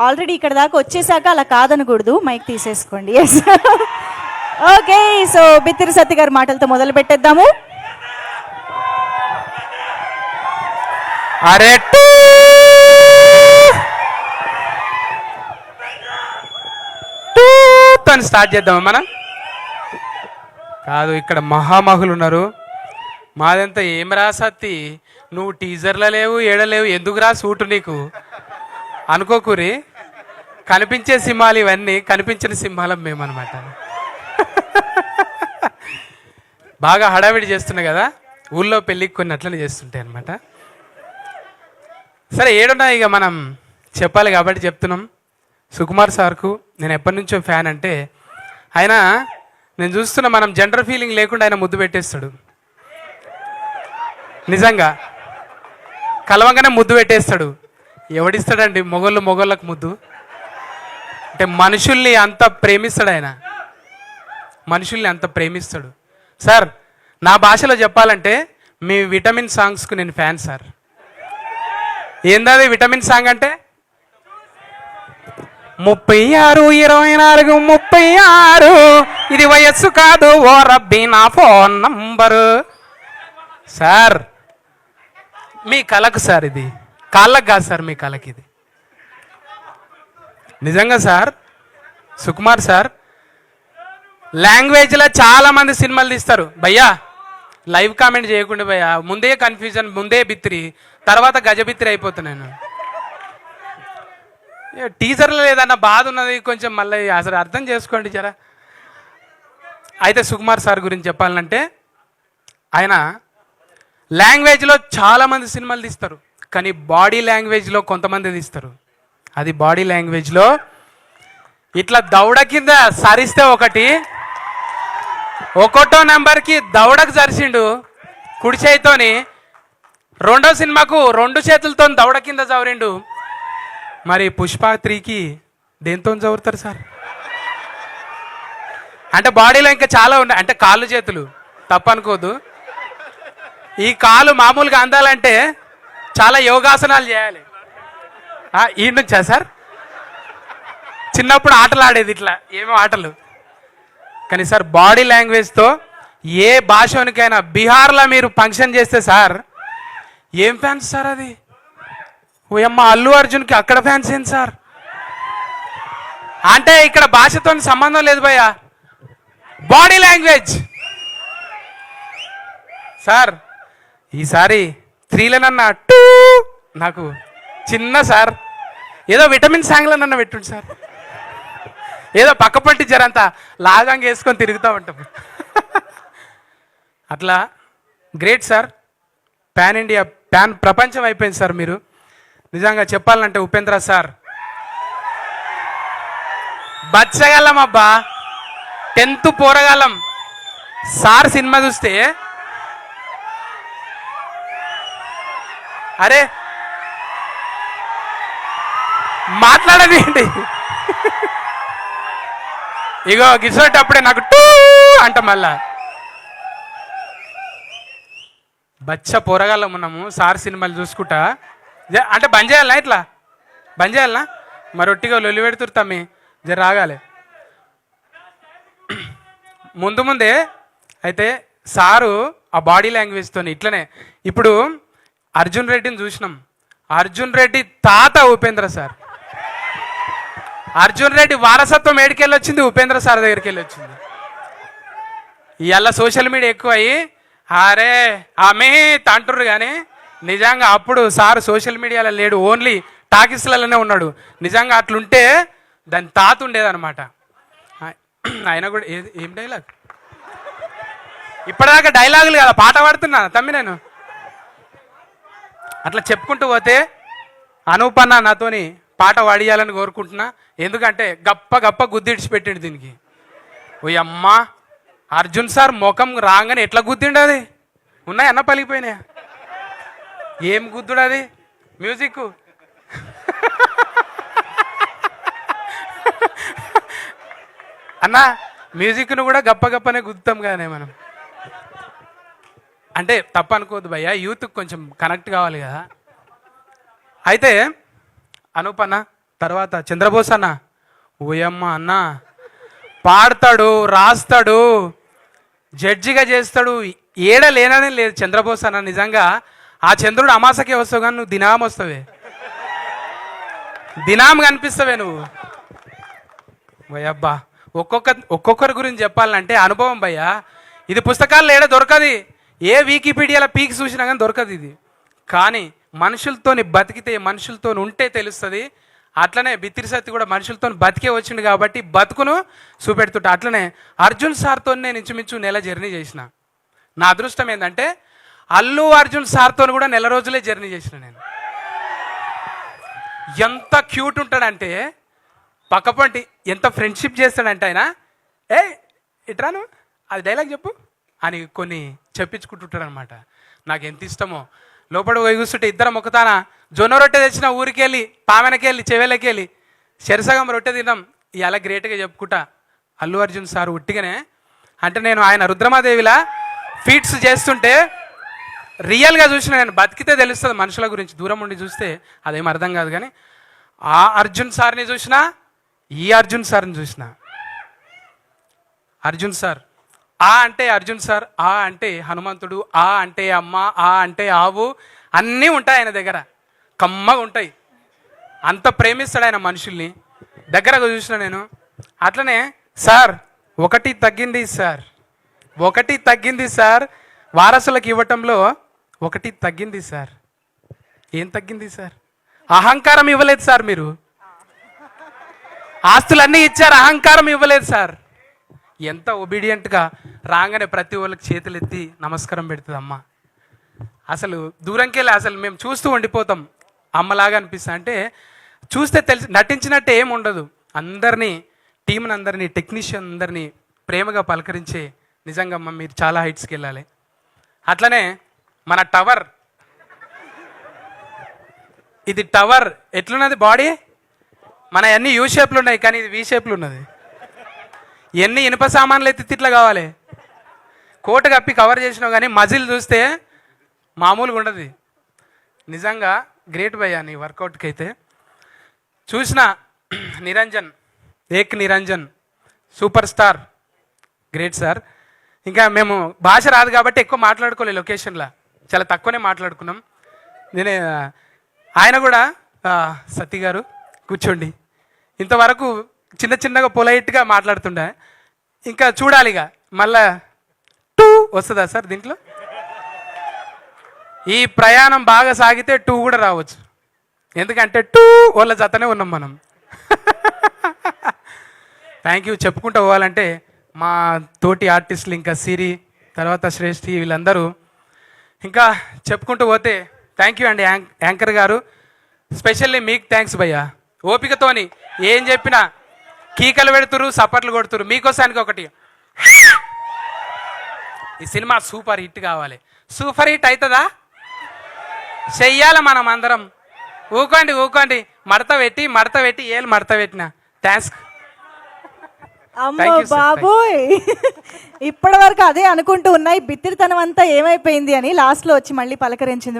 Already ఇక్కడ దాకా వచ్చేసాక అలా కాదనకూడదు, మైక్ తీసేసుకోండి. ఎస్ ఓకే, సో బిత్తిరి సత్య గారి మాటలతో మొదలు పెట్టేద్దాము. అరే అని స్టార్ట్ చేద్దామా మనం? కాదు, ఇక్కడ మహామహులు ఉన్నారు. మాదంతా ఏం రాసత్తి, నువ్వు టీజర్లో లేవు, ఏడలేవు, ఎందుకు రా సూటు నీకు అనుకోకూరి. కనిపించే సింహాలు ఇవన్నీ, కనిపించిన సింహాలం మేమన్నమాట. బాగా హడావిడి చేస్తున్నాయి కదా, ఊళ్ళో పెళ్ళికి కొన్ని అట్లనే చేస్తుంటాయి అనమాట. సరే, ఏడున్నా ఇక మనం చెప్పాలి కాబట్టి చెప్తున్నాం. సుకుమార్ సార్కు నేను ఎప్పటి నుంచో ఫ్యాన్. అంటే ఆయన, నేను చూస్తున్నా, మనం జెండర్ ఫీలింగ్ లేకుండా ఆయన ముద్దు పెట్టేస్తాడు. నిజంగా కలవంగానే ముద్దు పెట్టేస్తాడు. ఎవడిస్తాడండి మొగోళ్ళకు ముద్దు? అంటే మనుషుల్ని అంత ప్రేమిస్తాడు ఆయన, మనుషుల్ని అంత ప్రేమిస్తాడు. సార్, నా భాషలో చెప్పాలంటే మీ విటమిన్ సాంగ్స్కు నేను ఫ్యాన్ సార్. ఏందది విటమిన్ సాంగ్ అంటే? 36 24 36 ఇది వయస్సు కాదు ఓ రబ్బీ నా ఫోన్ నంబరు. సార్, మీ కళకు సార్, ఇది కాళ్ళకు కాదు సార్, మీ కళకి ఇది. నిజంగా సార్, సుకుమార్ సార్ లాంగ్వేజ్లో చాలా మంది సినిమాలు తీస్తారు భయ్యా. లైవ్ కామెంట్ చేయకుండా భయ్యా, ముందే కన్ఫ్యూజన్, ముందే బిత్తిరి, తర్వాత గజబిత్తిరి అయిపోతున్నాను. టీజర్లో లేదన్న బాధ ఉన్నది కొంచెం, మళ్ళీ అసలు అర్థం చేసుకోండి జరా. అయితే సుకుమార్ సార్ గురించి చెప్పాలంటే, ఆయన లాంగ్వేజ్లో చాలామంది సినిమాలు తీస్తారు, కానీ బాడీ లాంగ్వేజ్లో కొంతమంది తీస్తారు. అది బాడీ లాంగ్వేజ్లో ఇట్లా దౌడ కింద సరిస్తే ఒకటో నెంబర్కి దౌడకు సరిసిండు కుడి చేతితోని. రెండో సినిమాకు 2 చేతులతో దౌడ కింద చవరిండు. మరి పుష్ప 3కి దేంతో చదువుతారు సార్? అంటే బాడీలో ఇంకా చాలా ఉన్నాయి. అంటే కాళ్ళు చేతులు తప్పనుకోదు. ఈ కాలు మామూలుగా అందాలంటే చాలా యోగాసనాలు చేయాలి. ఈ నుంచా సార్? చిన్నప్పుడు ఆటలు ఆడేది ఇట్లా, ఏమో ఆటలు. కానీ సార్, బాడీ లాంగ్వేజ్తో ఏ భాషనికైనా, బీహార్లో మీరు ఫంక్షన్ చేస్తే సార్, ఏం ఫ్యాన్స్ సార్ అది? ఓయమ్మ, అల్లు అర్జున్కి అక్కడ ఫ్యాన్స్ ఏంటి సార్? అంటే ఇక్కడ భాషతో సంబంధం లేదు భయ్యా, బాడీ లాంగ్వేజ్. సార్, ఈసారి 3లనన్నా నాకు చిన్న సార్, ఏదో విటమిన్ సాంగ్లనన్నా పెట్టుండి సార్. ఏదో పక్కపంటి జరంతా లాగంగా వేసుకొని తిరుగుతూ ఉంటాం. అట్లా great sir. Pan India, pan ప్రపంచం అయిపోయింది సార్ మీరు. నిజంగా చెప్పాలంటే ఉపేంద్ర సార్ బచ్చగలం అబ్బా, 10th పోరగాలం. సార్ సినిమా చూస్తే, అరే మాట్లాడదేంటి, ఇగో గిసోటప్పుడే నాకు అంట. మళ్ళా బచ్చ పోరగాళ్ళం ఉన్నాము సార్ సినిమాలు చూసుకుంటా. అంటే బంద్ చేయాలనా? ఇట్లా బంద్ చేయాలనా? మరి ఒట్టిగా లొల్లి పెడుతుర్తామి, జర రాగాలి. ముందే అయితే సారు ఆ బాడీ లాంగ్వేజ్తో ఇట్లనే. ఇప్పుడు అర్జున్ రెడ్డిని చూసినాం. అర్జున్ రెడ్డి తాత ఉపేంద్ర సార్. అర్జున్ రెడ్డి వారసత్వం ఏడికెళ్ళి వచ్చింది? ఉపేంద్ర సార్ దగ్గరికి వెళ్ళి వచ్చింది. ఇవాళ సోషల్ మీడియా ఎక్కువ అయ్యి అరే ఆమె తంటుర్రు, కానీ నిజంగా అప్పుడు సార్ సోషల్ మీడియాలో లేడు, ఓన్లీ టాకీస్లలోనే ఉన్నాడు. నిజంగా అట్లుంటే దాని తాత ఉండేదన్నమాట. ఆయన కూడా ఏం డైలాగ్, ఇప్పటిదాకా డైలాగులు కదా, పాట పాడుతున్నా తమ్మి నేను. అట్లా చెప్పుకుంటూ పోతే అనూపన్న నాతోని పాట పాడియాలని కోరుకుంటున్నా. ఎందుకంటే గప్ప గుద్దిడిచి పెట్టిండు దీనికి. ఓ అమ్మ, అర్జున్ సార్ ముఖం రాగానే ఎట్లా గుద్దిండు? అది ఉన్నాయి అన్న పలిగిపోయినాయా? ఏం గుద్దుడు అది? మ్యూజిక్ అన్న, మ్యూజిక్ను కూడా గప్పనే గుద్దుతాం కానీ మనం. అంటే తప్ప అనుకోవద్దు భయ్యా, యూత్కి కొంచెం కనెక్ట్ కావాలి కదా. అయితే అనూపన్న తర్వాత చంద్రబోస్ అన్న, ఓయమ్మ అన్న, పాడతాడు, రాస్తాడు, జడ్జిగా చేస్తాడు, ఏడ లేననే లేదు చంద్రబోస్ అన్న. నిజంగా ఆ చంద్రుడు అమాసకే వస్తావు కానీ నువ్వు దినాం వస్తావే, దినాం కనిపిస్తావే నువ్వు. భయ్యబ్బా, ఒక్కొక్కరి గురించి చెప్పాలంటే అనుభవం భయ్యా. ఇది పుస్తకాల్లో ఏడ దొరకది, ఏ వికీపీడియాలో పీకి చూసినా కానీ దొరకదు ఇది. కానీ మనుషులతోని బతికితే, మనుషులతో ఉంటే తెలుస్తుంది. అట్లనే బిత్తిరి సత్తి కూడా మనుషులతో బతికే వచ్చిండు కాబట్టి బతుకును చూపెడుతుంటా. అట్లనే అర్జున్ సార్తో నేను ఇంచుమించు నెల జర్నీ చేసిన. నా అదృష్టం ఏంటంటే అల్లు అర్జున్ సార్తో కూడా నెల రోజులే జర్నీ చేసిన నేను. ఎంత క్యూట్ ఉంటాడంటే పక్కపంటి, ఎంత ఫ్రెండ్షిప్ చేస్తాడంటే ఆయన, ఏ ఇట్రాను అది డైలాగ్ చెప్పు అని కొన్ని చెప్పించుకుంటుంటాడు అనమాట. నాకు ఎంత ఇష్టమో. లోపల పోయి కూర్చుంటే ఇద్దరం ఒకతాన జొన్న రొట్టె తెచ్చిన ఊరికెళ్ళి, పామెనకెళ్ళి, చెవెలకెళ్ళి శరసగం రొట్టె తిన్నాం. ఇలా గ్రేట్గా చెప్పుకుంటా అల్లు అర్జున్ సార్ ఉట్టిగానే. అంటే నేను ఆయన రుద్రమాదేవిలా ఫీట్స్ చేస్తుంటే రియల్గా చూసిన, నేను బతికితే తెలుస్తుంది మనుషుల గురించి, దూరం ఉండి చూస్తే అదేం అర్థం కాదు. కానీ ఆ అర్జున్ సార్ని చూసినా, ఈ అర్జున్ సార్ని చూసిన. అర్జున్ సార్ ఆ అంటే అర్జున్ సార్, ఆ అంటే హనుమంతుడు, ఆ అంటే అమ్మ, ఆ అంటే ఆవు, అన్నీ ఉంటాయి ఆయన దగ్గర, కమ్మగా ఉంటాయి. అంత ప్రేమిస్తాడు ఆయన మనుషుల్ని. దగ్గరగా చూసిన నేను. అట్లనే సార్ ఒకటి తగ్గింది సార్, ఒకటి తగ్గింది సార్, వారసులకు ఇవ్వటంలో ఒకటి తగ్గింది సార్. ఏం తగ్గింది సార్? అహంకారం ఇవ్వలేదు సార్. మీరు ఆస్తులన్నీ ఇచ్చారు, అహంకారం ఇవ్వలేదు సార్. ఎంత ఒబీడియంట్గా రాగానే ప్రతి వాళ్ళకి చేతులు ఎత్తి నమస్కారం పెడుతుంది అమ్మ. అసలు దూరంకెళ్ళి అసలు మేము చూస్తూ ఉండిపోతాం. అమ్మలాగా అనిపిస్తా. అంటే చూస్తే తెలిసి నటించినట్టే ఏం ఉండదు. అందరినీ, టీంని అందరినీ, టెక్నీషియన్ అందరినీ ప్రేమగా పలకరించే నిజంగా అమ్మ మీరు చాలా హైట్స్కి వెళ్ళాలి. అట్లనే మన టవర్, ఇది టవర్ ఎట్లున్నది బాడీ, మన అన్ని యూ షేప్లు ఉన్నాయి కానీ ఇది వి షేప్లు ఉన్నది. ఎన్ని ఇనుప సామాన్లు ఎత్తి తిట్లా కావాలి, కోట కప్పి కవర్ చేసినావు కానీ మజిల్ చూస్తే మామూలుగా ఉండదు. నిజంగా గ్రేట్ భయ్యా నీ వర్కౌట్కి అయితే. చూసిన Niranjan, Ek Niranjan super star, great sir. ఇంకా మేము భాష రాదు కాబట్టి ఎక్కువ మాట్లాడుకోలేదు లొకేషన్లో, చాలా తక్కువనే మాట్లాడుకున్నాం. నేనే ఆయన కూడా సతీ గారు కూర్చోండి, ఇంతవరకు చిన్న చిన్నగా పొలైట్గా మాట్లాడుతుండే. ఇంకా చూడాలిగా మళ్ళా టూ వస్తుందా సార్ దీంట్లో? ఈ ప్రయాణం బాగా సాగితే టూ కూడా రావచ్చు. ఎందుకంటే టూ వాళ్ళ జతనే ఉన్నాం మనం. Thank you. చెప్పుకుంటూ పోవాలంటే మా తోటి ఆర్టిస్టులు, ఇంకా సిరి, తర్వాత శ్రేష్ఠి, వీళ్ళందరూ ఇంకా చెప్పుకుంటూ పోతే థ్యాంక్ యూ అండి యాంకర్ గారు. స్పెషల్లీ మీకు థ్యాంక్స్ భయ్యా. ఓపికతోని ఏం చెప్పినా కీకలు పెడుతురు, సపట్లు కొడుతురు. మీకోసానికి ఒకటి, ఈ సినిమా సూపర్ హిట్ కావాలి. సూపర్ హిట్ అవుతుందా? చెయ్యాలి మనం అందరం. ఊకోండి ఊకోండి, మడత పెట్టి ఏళ్ళు మడత పెట్టిన. థ్యాంక్స్. అమ్మో బాబోయ్, ఇప్పటి వరకు అదే అనుకుంటూ ఉన్నాయి, బిత్తిరితనం అంతా ఏమైపోయింది అని లాస్ట్లో వచ్చి మళ్ళీ పలకరించింది.